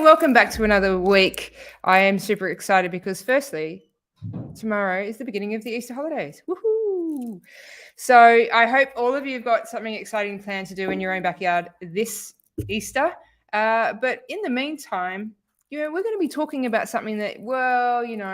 welcome back to another week. I am super excited because firstly, tomorrow is the beginning of the Easter holidays. Woohoo! So I hope all of you have got something exciting planned to do in your own backyard this Easter. But in the meantime, we're going to be talking about something that,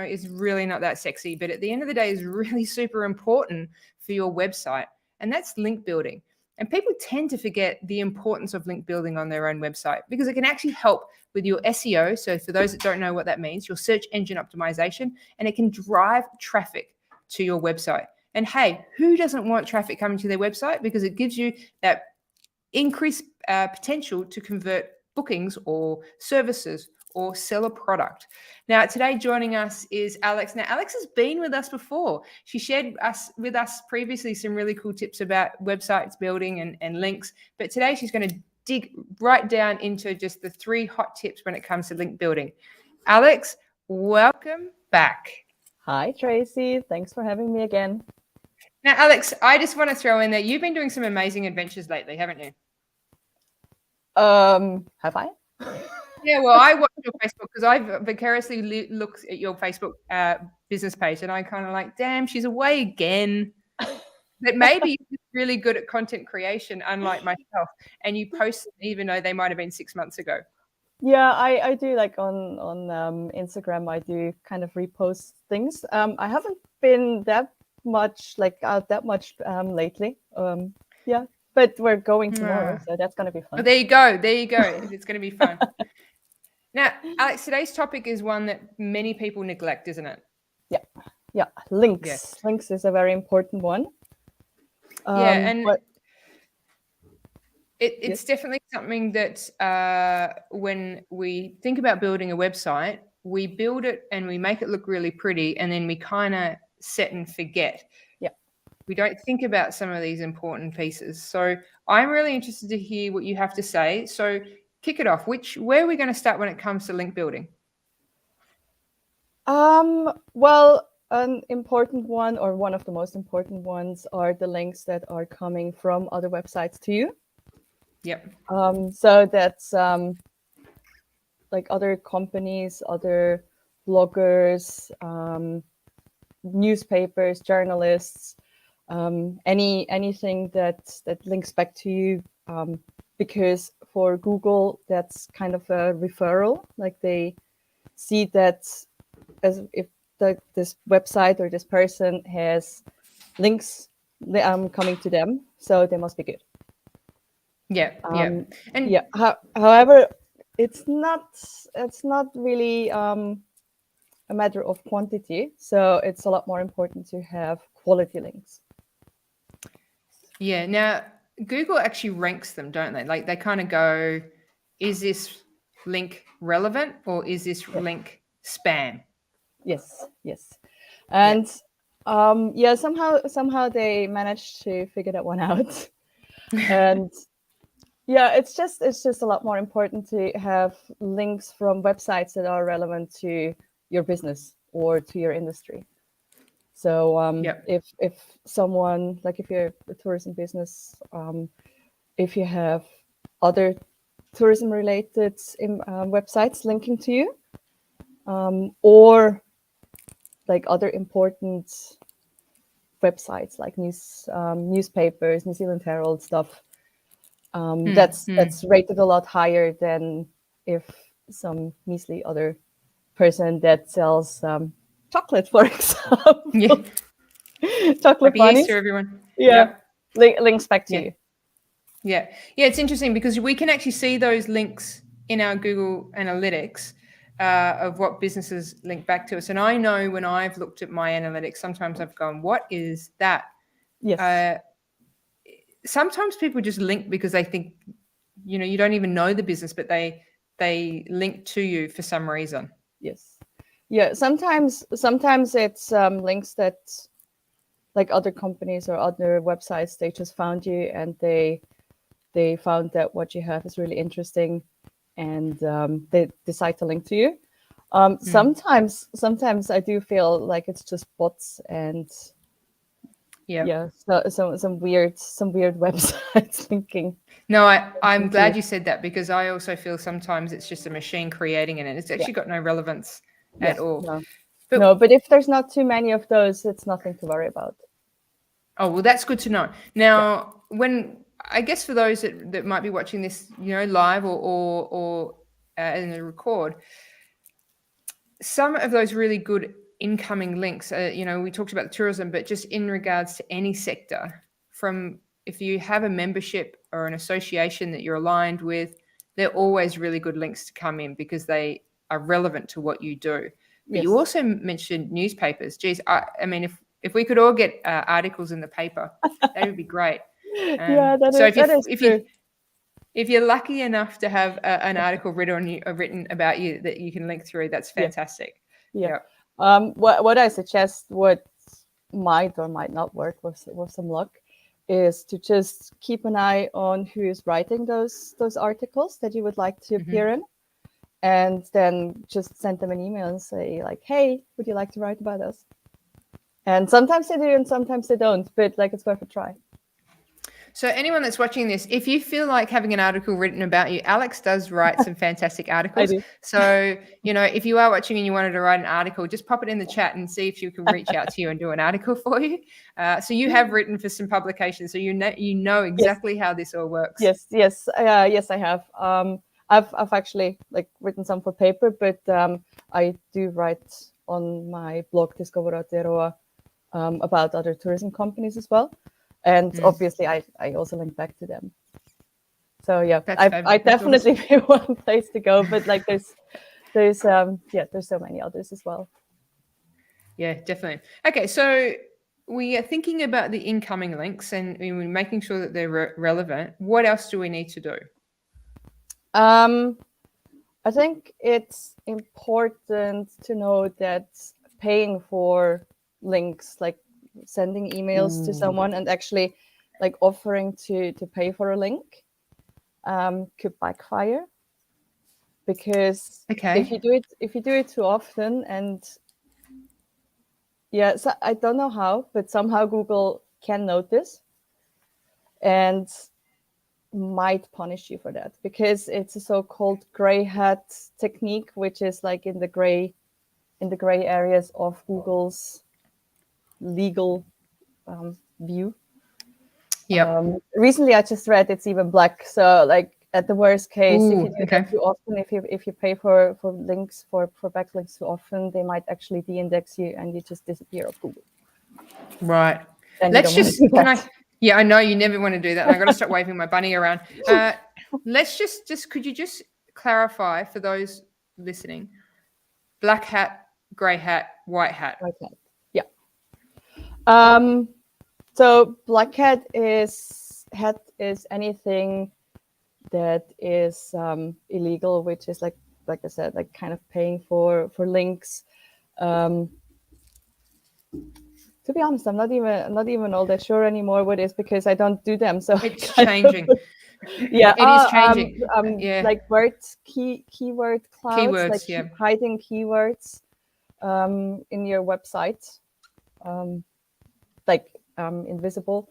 is really not that sexy, but at the end of the day is really super important for your website, and that's link building. And people tend to forget the importance of link building on their own website because it can actually help with your SEO. So for those that don't know what that means, your search engine optimization, and it can drive traffic to your website. And hey, who doesn't want traffic coming to their website? Because it gives you that increased potential to convert bookings or services or sell a product. Now, today joining us is Alex. Now, Alex has been with us before. She shared with us previously some really cool tips about websites building and links. But today she's going to dig right down into just the 3 hot tips when it comes to link building. Alex, welcome back. Hi, Tracy. Thanks for having me again. Now, Alex, I just want to throw in there, you've been doing some amazing adventures lately, haven't you? Have I? Yeah, well, I watch your Facebook because I vicariously looked at your Facebook business page, and I kind of like, damn, she's away again. But maybe you're really good at content creation, unlike myself, and you post them even though they might have been 6 months ago. Yeah, I do, like on Instagram. I do kind of repost things. I haven't been that much out that much lately. Yeah, but we're going tomorrow, so that's going to be fun. Oh, there you go. It's going to be fun. Now, Alex, today's topic is one that many people neglect, isn't it? Yeah, links. Yes. Links is a very important one. And it's definitely something that when we think about building a website, we build it and we make it look really pretty, and then we kind of set and forget. Yeah. We don't think about some of these important pieces. So I'm really interested to hear what you have to say. So kick it off. Where are we going to start when it comes to link building? Well, an important one, or one of the most important ones, are the links that are coming from other websites to you. Yep. So that's like other companies, other bloggers, newspapers, journalists, anything that links back to you. Because for Google, that's kind of a referral. Like they see that as if this website or this person has links coming to them, so they must be good. Yeah, and however, it's not really a matter of quantity. So it's a lot more important to have quality links. Yeah. Now, Google actually ranks them, don't they? Like they kind of go, is this link relevant or is this link spam? Yes. And somehow they managed to figure that one out. And yeah, it's just a lot more important to have links from websites that are relevant to your business or to your industry. So if someone, like if you're a tourism business, if you have other tourism related websites linking to you, or like other important websites like newspapers, New Zealand Herald stuff, that's rated a lot higher than if some measly other person that sells chocolate, for example. Yeah. Chocolate bunnies. Easter, everyone. Yeah. Links back to you. Yeah. It's interesting because we can actually see those links in our Google Analytics of what businesses link back to us. And I know when I've looked at my analytics, sometimes I've gone, what is that? Yes. Sometimes people just link because they think, you don't even know the business, but they link to you for some reason. Yes. Yeah. Sometimes it's links that like other companies or other websites, they just found you and they found that what you have is really interesting, and they decide to link to you. Sometimes I do feel like it's just bots and Yeah. So some weird websites linking. No, I'm into glad it. you said that, because I also feel sometimes it's just a machine creating it and it's Yeah. actually got no relevance Yeah. at all. No. But No, but if there's not too many of those, it's nothing to worry about. oh, well, that's good to know. Now, when I guess for those that might be watching this, live or in a record, some of those really good incoming links, we talked about the tourism, but just in regards to any sector, from if you have a membership or an association that you're aligned with, they're always really good links to come in because they are relevant to what you do. But you Yes. also mentioned newspapers. Geez, I mean, if we could all get articles in the paper, that would be great. Yeah, So that is true. if you're lucky enough to have an article written about you that you can link through, that's Yeah. fantastic. Yeah. Yeah. What I suggest, what might or might not work with some luck, is to just keep an eye on who is writing those articles that you would like to appear in, and then just send them an email and say like, "Hey, would you like to write about us?" And sometimes they do, and sometimes they don't. But like, it's worth a try. So anyone that's watching this, if you feel like having an article written about you, Alex does write some fantastic I articles. do. So, if you are watching and you wanted to write an article, just pop it in the chat and see if you can reach out to you and do an article for you. So you have written for some publications, so you know Yes. exactly how this all works. Yes, yes, I have. I've actually like written some for paper, but I do write on my blog Discover Aotearoa about other tourism companies as well, and obviously I also link back to them. So yeah, That's I that's definitely awesome. be one place to go, but like there's so many others as well. Yeah, definitely. Okay, so we are thinking about the incoming links and we're making sure that they're relevant. What else do we need to do? I think it's important to know that paying for links, like sending emails to someone and actually like offering to pay for a link, could backfire, because Okay. if you do it too often, and yeah, so I don't know how, but somehow Google can notice and might punish you for that, because it's a so-called gray hat technique, which is like in the gray areas of Google's legal view. Yep. Recently, I just read it's even black. So, like at the worst case, if you Ooh, do okay. that too often, if you pay for links for backlinks too often, they might actually de-index you and you just disappear off Google. Right. And you don't Let's want to just, do can that. yeah, I know you never want to do that. And I got to stop waving my bunny around. Let's could you just clarify for those listening, black hat, gray hat, white hat? Okay. Yeah. So black hat is anything that is illegal, which is like I said, like kind of paying for links. To be honest, I'm not even all that sure anymore what is, because I don't do them. So It's changing. yeah, It is changing. Yeah. like keyword clouds, like Keywords. Yeah. hiding keywords in your website, like invisible.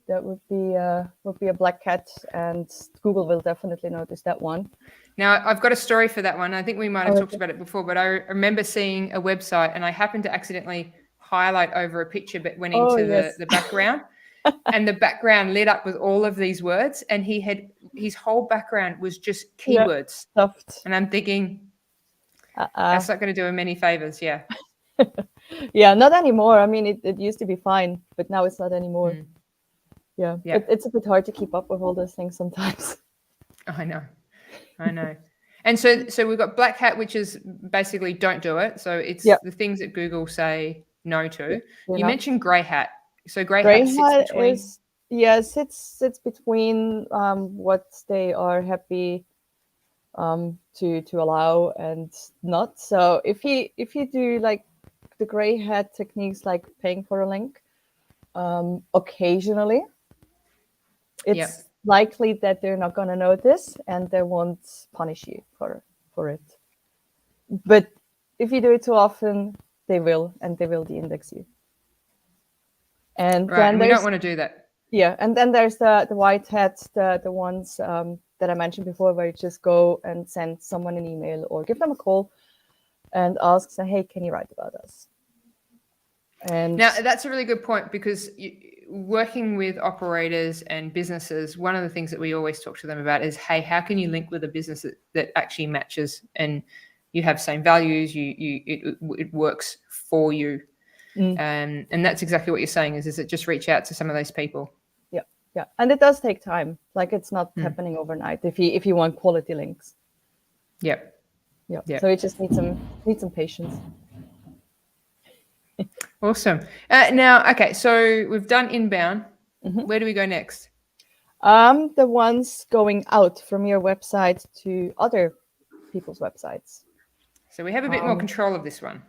That would be a black hat, and Google will definitely notice that one. Now, I've got a story for that one. I think we might have Oh, talked about it before, but I remember seeing a website and I happened to accidentally highlight over a picture but went oh into yes. the background. And the background lit up with all of these words, and his whole background was just keywords. Yeah, stuffed. And I'm thinking, that's not going to do him any favors. Yeah. Yeah, not anymore. I mean, it used to be fine, but now it's not anymore. Yeah, Yeah. it's a bit hard to keep up with all those things sometimes. I know. And so we've got black hat, which is basically don't do it. So it's the things that Google say no to. You mentioned gray hat. So gray hat sits between. Sits between what they are happy to allow and not. So if you do like the gray hat techniques, like paying for a link, occasionally, it's likely that they're not going to notice and they won't punish you for it. But if you do it too often, they will, and they will de-index you. And Right. then And we don't there's want to do that. yeah, and then there's the white hats, the ones that I mentioned before, where you just go and send someone an email or give them a call and ask, say, hey, can you write about us? And Now, that's a really good point, because working with operators and businesses, one of the things that we always talk to them about is, hey, how can you link with a business that actually matches and you have same values, it works for you. And that's exactly what you're saying is it just reach out to some of those people. yeah, and it does take time. Like, it's not happening overnight if you want quality links. Yep. Yeah. Yep. So you just need some patience. Awesome. Now, okay, so we've done inbound. Where do we go next? The ones going out from your website to other people's websites. So we have a bit more control of this one.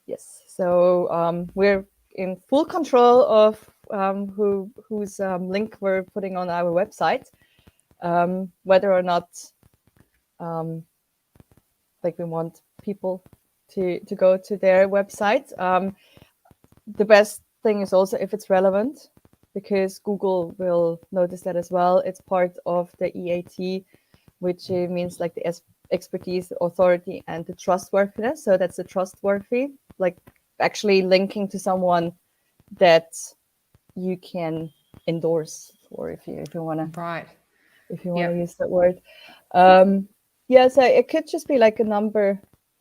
Yes. So we're in full control of whose link we're putting on our website, whether or not like we want people to go to their website. The best thing is also if it's relevant, because Google will notice that as well. It's part of the EAT, which means like the expertise, the authority, and the trustworthiness. So that's the trustworthy, like actually linking to someone that you can endorse for, if you want to use that word. Yeah, so it could just be like a number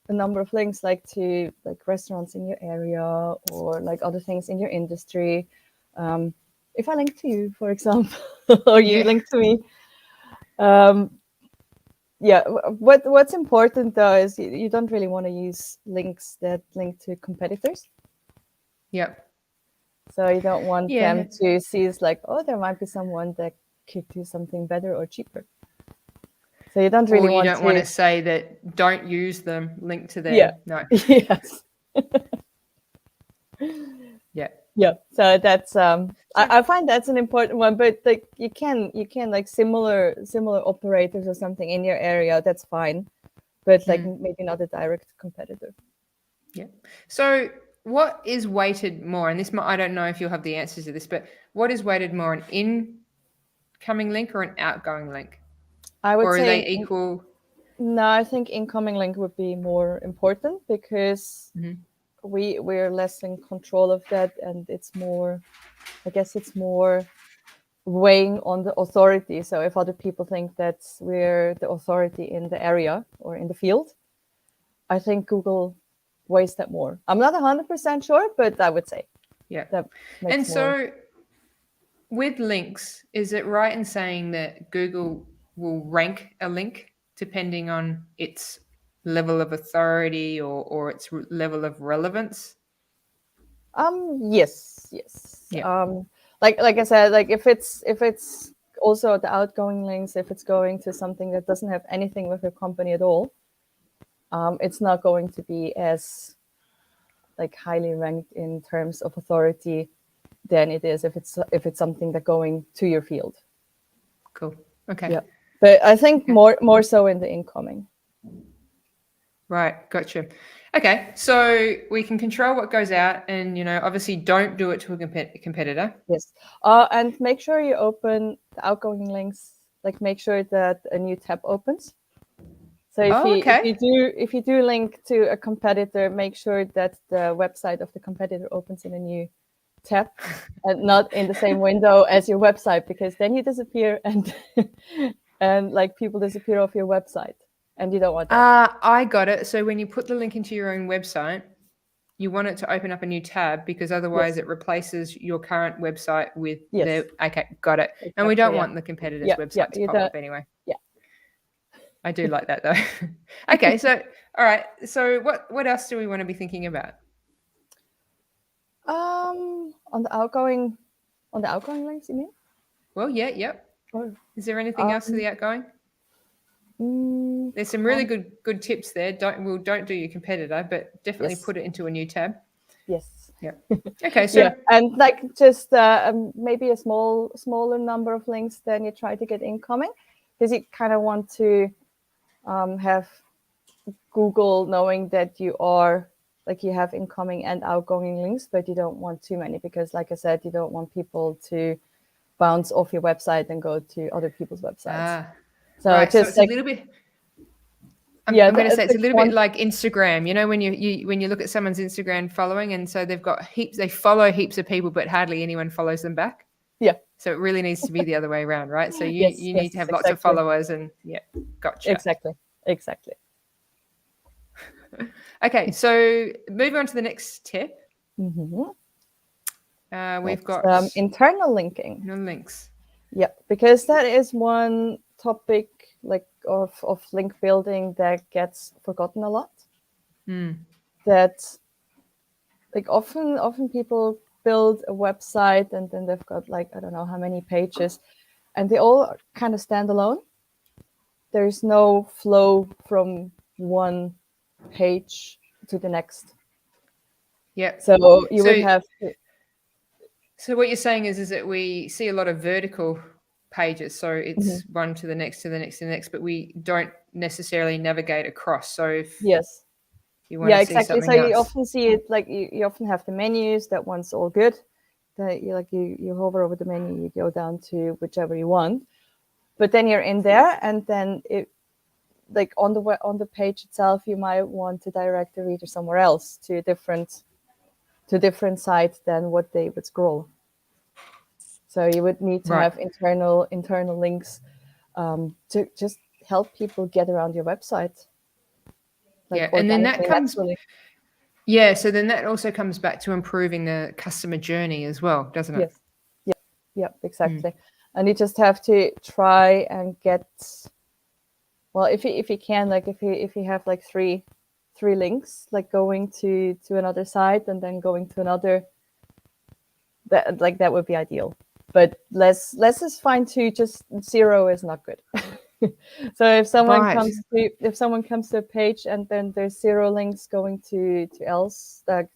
of links, like to like restaurants in your area or like other things in your industry. If I link to you, for example, or you link to me. Yeah, what's important though is you don't really want to use links that link to competitors. Yep. So you don't want them to see it's like, oh, there might be someone that could do something better or cheaper. So you don't really want to say that don't use them, link to them. Yeah. No. Yes. Yeah. Yeah. So that's I find that's an important one, but like you can like similar operators or something in your area, that's fine. But like maybe not a direct competitor. Yeah. So what is weighted more? And this, I don't know if you'll have the answers to this, but what is weighted more, an incoming link or an outgoing link? I would say, are say they equal? No, I think incoming link would be more important, because we're less in control of that, and it's more, I guess it's more weighing on the authority. So if other people think that we're the authority in the area or in the field, I think Google weighs that more. I'm not 100% sure, but I would say that makes And more. so with links, is it right in saying that Google will rank a link depending on its level of authority or its level of relevance? Yes. Yeah. Like I said, like if it's also the outgoing links, if it's going to something that doesn't have anything with your company at all, it's not going to be as like highly ranked in terms of authority than it is if it's something that going to your field. Cool. Okay. Yeah, but I think more so in the incoming. Right. Gotcha. Okay. So we can control what goes out, and obviously don't do it to a competitor. Yes. And make sure you open the outgoing links. Like make sure that a new tab opens. So if you do link to a competitor, make sure that the website of the competitor opens in a new tab and not in the same window as your website, because then you disappear and like people disappear off your website, and you don't want that. I got it. So when you put the link into your own website, you want it to open up a new tab, because otherwise it replaces your current website with the. Okay, got it. Exactly, and we don't want the competitor's website to pop up anyway. Yeah. I do like that though. Okay, so all right. So what else do we want to be thinking about? On the outgoing links, you mean? Well, yep. Is there anything else for the outgoing? There's some really good tips there. Don't do your competitor, but definitely put it into a new tab. Yes. Yeah. Okay. So and like just maybe a smaller number of links than you try to get incoming, because you kind of want to have Google knowing that you are like you have incoming and outgoing links, but you don't want too many because, like I said, you don't want people to bounce off your website and go to other people's websites. So right. So just it's like, a little bit. I'm yeah, going to say it's a little bit one, like Instagram. You know, when you look at someone's Instagram following, and so they've got heaps, they follow heaps of people, but hardly anyone follows them back. yeah, So it really needs to be the other way around, right? So you yes, you need yes, to have lots of exactly, followers, and yeah, gotcha. exactly. Okay, so moving on to the next tip, Mm-hmm. we've That's got internal linking. no links. Yeah, because that is one topic like of link building that gets forgotten a lot. That like often people build a website and then they've got like I don't know how many pages, and they all kind of stand alone. There's no flow from one page to the next. Yeah. So you would have to, So what you're saying is that we see a lot of vertical pages, so it's one to the next to the next to the next, but we don't necessarily navigate across. So if yes. you want Yeah, to see exactly. So something you else, often see it like you often have the menus. That one's all good. That you hover over the menu, you go down to whichever you want. But then you're in there, and then it like on the page itself, you might want to direct the reader somewhere else to a different site than what they would scroll. So you would need to right? have internal links to just help people get around your website, like Yeah, and then that organically, comes. naturally. Yeah, so then that also comes back to improving the customer journey as well, doesn't it? Yes. Yeah, exactly. And you just have to try and get, well, if you can, like if you have like three links, like going to another site and then going to another, that would be ideal. But less is fine too. Just zero is not good. So if someone Right. comes to a page and then there's zero links going to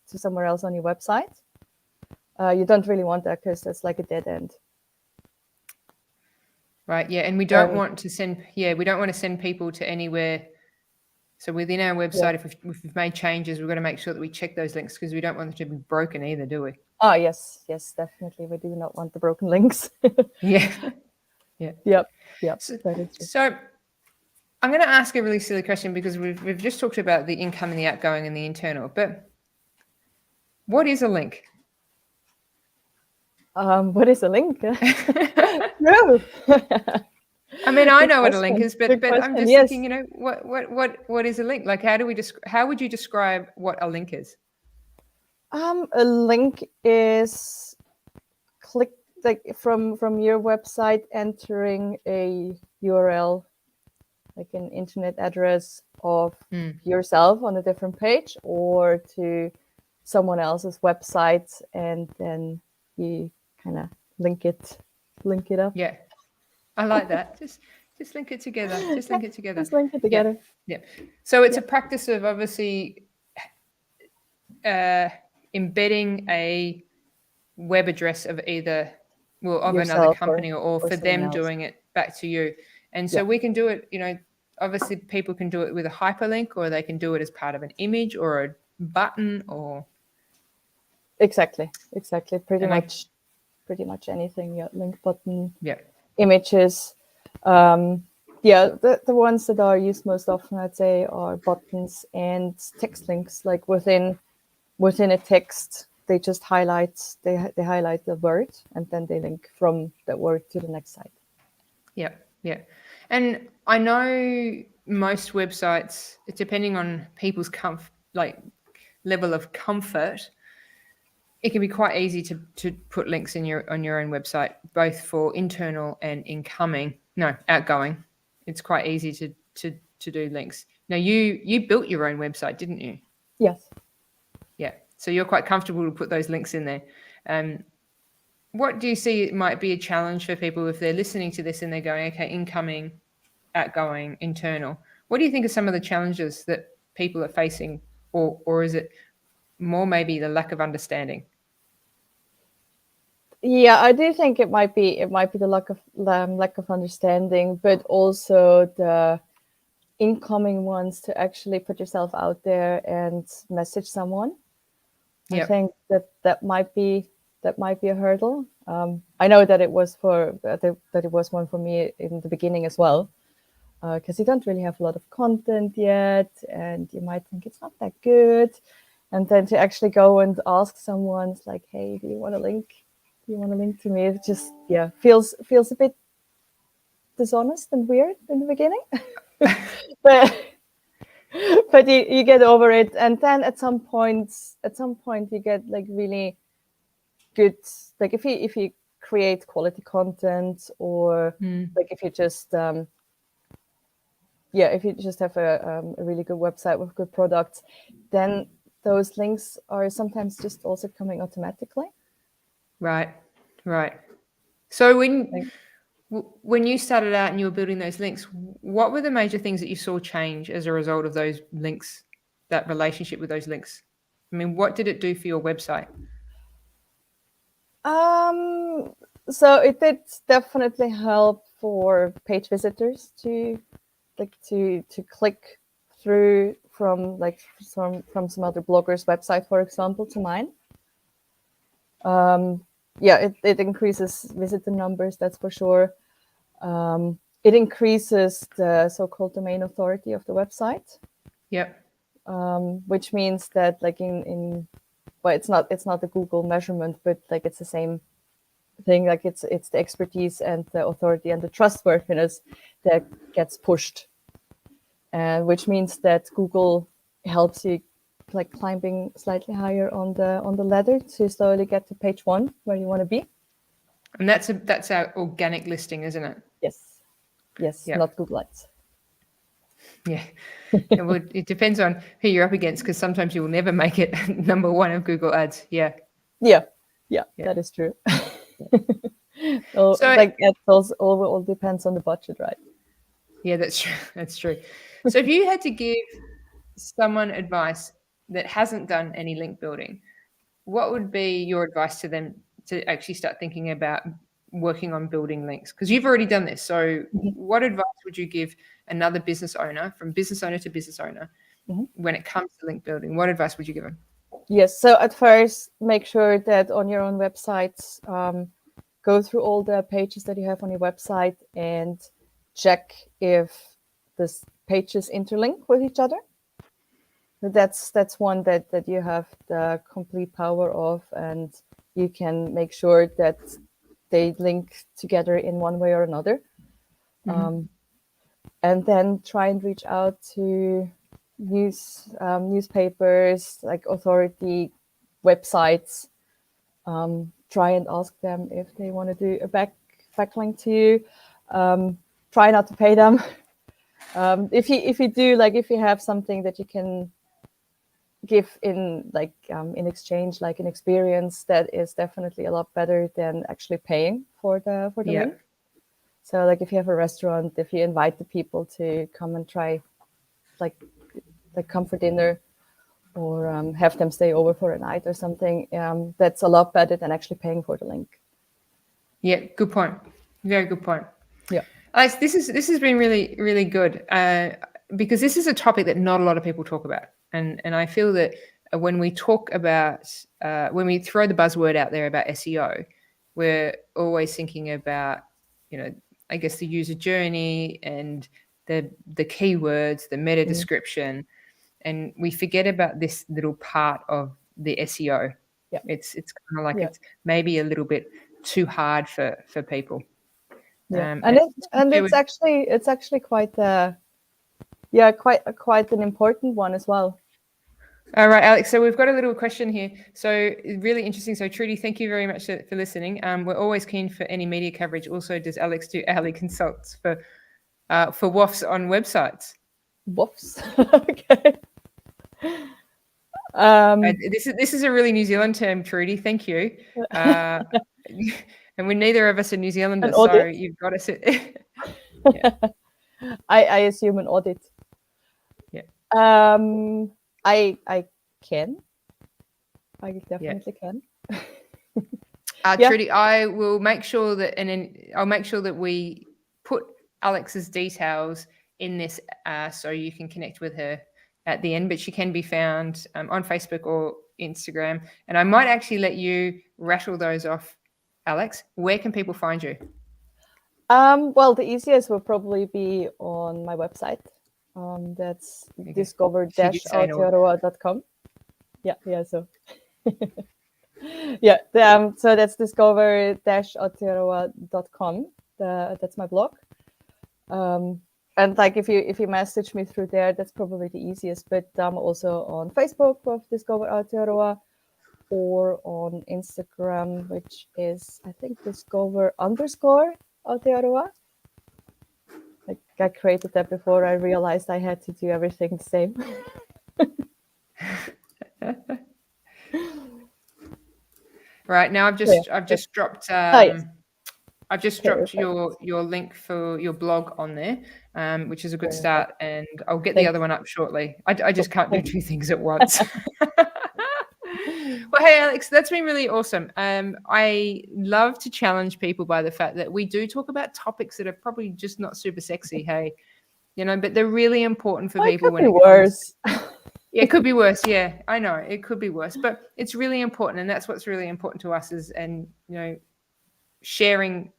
somewhere else on your website, you don't really want that because that's like a dead end. Right. Yeah, and we don't want to send people to anywhere. So within our website, Yeah. if we've made changes, we've got to make sure that we check those links because we don't want them to be broken either, do we? Ah, yes, definitely. We do not want the broken links. Yeah. Yeah. Yep. So, That is true. so I'm going to ask a really silly question because we've just talked about the income and the outgoing and the internal, but what is a link? What is a link? No. I mean, I Good know what a link question. is, but Good I'm question. just Yes. thinking, what is a link? Like, how would you describe what a link is? A link is click like from your website entering a URL, like an internet address of yourself on a different page or to someone else's website, and then you kind of link it up. Yeah, I like that. Just link it together. Just link it together. Just link it together. Yeah. So it's a practice of obviously embedding a web address of either of another Yourself company or for someone them else. doing it back to you. And so we can do it, obviously people can do it with a hyperlink or they can do it as part of an image or a button or Exactly. Pretty much anything. Yeah, link button. Yeah. Images. The ones that are used most often, I'd say, are buttons and text links. Like within a text, they just highlight the word and then they link from that word to the next site. Yeah. And I know most websites, depending on people's level of comfort, it can be quite easy to put links on your own website, both for internal and outgoing. It's quite easy to do links. Now you built your own website, didn't you? Yes. Yeah. So you're quite comfortable to put those links in there. What do you see might be a challenge for people if they're listening to this and they're going, okay, incoming, outgoing, internal? What do you think are some of the challenges that people are facing, or is it more maybe the lack of understanding? Yeah, I do think it might be the lack of understanding, but also incoming ones to actually put yourself out there and message someone. I Yep. think that might be a hurdle. I know that it was that it was one for me in the beginning as well, because you don't really have a lot of content yet, and you might think it's not that good, and then to actually go and ask someone, it's like, hey, do you want a link? Do you want a link to me? It just feels a bit dishonest and weird in the beginning, but you get over it, and then at some point you get like really good, like if you create quality content, or like if you just if you just have a really good website with good products, then those links are sometimes just also coming automatically. Right. So Like, when you started out and you were building those links, what were the major things that you saw change as a result of those links, that relationship with those links? I mean, what did it do for your website? so it did definitely help for page visitors to click through from some other bloggers' website, for example, to mine. It increases visitor numbers, that's for sure. It increases the so-called domain authority of the website. Yep. Which means that, like well, it's not the Google measurement, but like it's the same thing. Like it's the expertise and the authority and the trustworthiness that gets pushed, and which means that Google helps you like climbing slightly higher on the ladder to slowly get to page 1 where you want to be. And that's our organic listing, isn't it? Yes, Yep. not Google Ads. Yeah. It depends on who you're up against, because sometimes you will never make it number 1 of Google Ads. Yeah. Yeah, that is true. So, like it all depends on the budget, right? Yeah, that's true. That's true. So if you had to give someone advice that hasn't done any link building, what would be your advice to them to actually start thinking about working on building links? Because you've already done this. So what advice would you give another business owner, from business owner to business owner, when it comes to link building? What advice would you give them? Yes. So at first, make sure that on your own website, go through all the pages that you have on your website and check if the pages interlink with each other. That's one that you have the complete power of, and you can make sure that they link together in one way or another. And then try and reach out to newspapers, like authority websites. Try and ask them if they want to do a backlink to you. Try not to pay them. If you do, like if you have something that you can give in exchange, like an experience, that is definitely a lot better than actually paying for the link. So like if you have a restaurant, if you invite the people to come and try like come for dinner, or have them stay over for a night or something, that's a lot better than actually paying for the link. Yeah, good point. Very good point. Yeah. Alex, this has been really, really good, because this is a topic that not a lot of people talk about. And I feel that when we talk about, when we throw the buzzword out there about SEO, we're always thinking about, I guess the user journey and the keywords, the meta description, and we forget about this little part of the SEO. Yeah. It's kind of like it's maybe a little bit too hard for people. Yeah, and it's actually quite quite an important one as well. All right, Alex. So we've got a little question here. So really interesting. So Trudy, thank you very much for listening. We're always keen for any media coverage. Also, does Alex do hourly consults for WOFs on websites? WOFs. Okay. This is a really New Zealand term, Trudy. Thank you. And we're neither of us are New Zealanders, so you've got us. Yeah. I assume an audit. Yeah. I can. I definitely can. Trudy, I will make sure that, I'll make sure that we put Alex's details in this, so you can connect with her at the end. But she can be found on Facebook or Instagram. And I might actually let you rattle those off, Alex. Where can people find you? Well, the easiest will probably be on my website. That's discover-aotearoa.com. Yeah. So, yeah. So that's discover-aotearoa.com. That's my blog. And like if you message me through there, that's probably the easiest. But I'm also on Facebook with Discover Aotearoa, or on Instagram, which is I think discover_Aotearoa. Like I created that before I realized I had to do everything the same. Right now, I've just dropped yes. I've just dropped your link for your blog on there, which is a good start, and I'll get the other one up shortly. I just can't do two things at once. Well, hey, Alex, that's been really awesome. I love to challenge people by the fact that we do talk about topics that are probably just not super sexy, hey, but they're really important for people when it comes. Worse. Yeah, it could be worse. Yeah, I know it could be worse, but it's really important, and that's what's really important to us sharing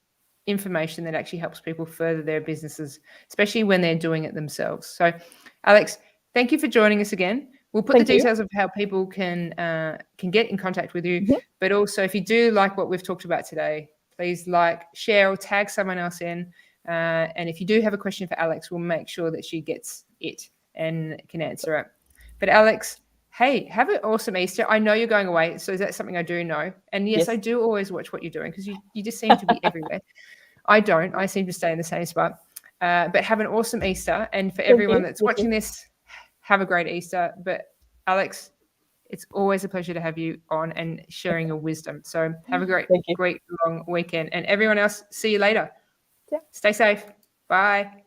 information that actually helps people further their businesses, especially when they're doing it themselves. So, Alex, thank you for joining us again. We'll put the details of how people can get in contact with you. Mm-hmm. But also, if you do like what we've talked about today, please share, or tag someone else in. And if you do have a question for Alex, we'll make sure that she gets it and can answer it. But Alex, hey, have an awesome Easter. I know you're going away, so that's something I do know. And yes, I do always watch what you're doing because you just seem to be everywhere. I don't. I seem to stay in the same spot. But have an awesome Easter. And for everyone that's watching this, have a great Easter. But Alex, it's always a pleasure to have you on and sharing your wisdom. So have a great long weekend. And everyone else, see you later. Yeah. Stay safe. Bye.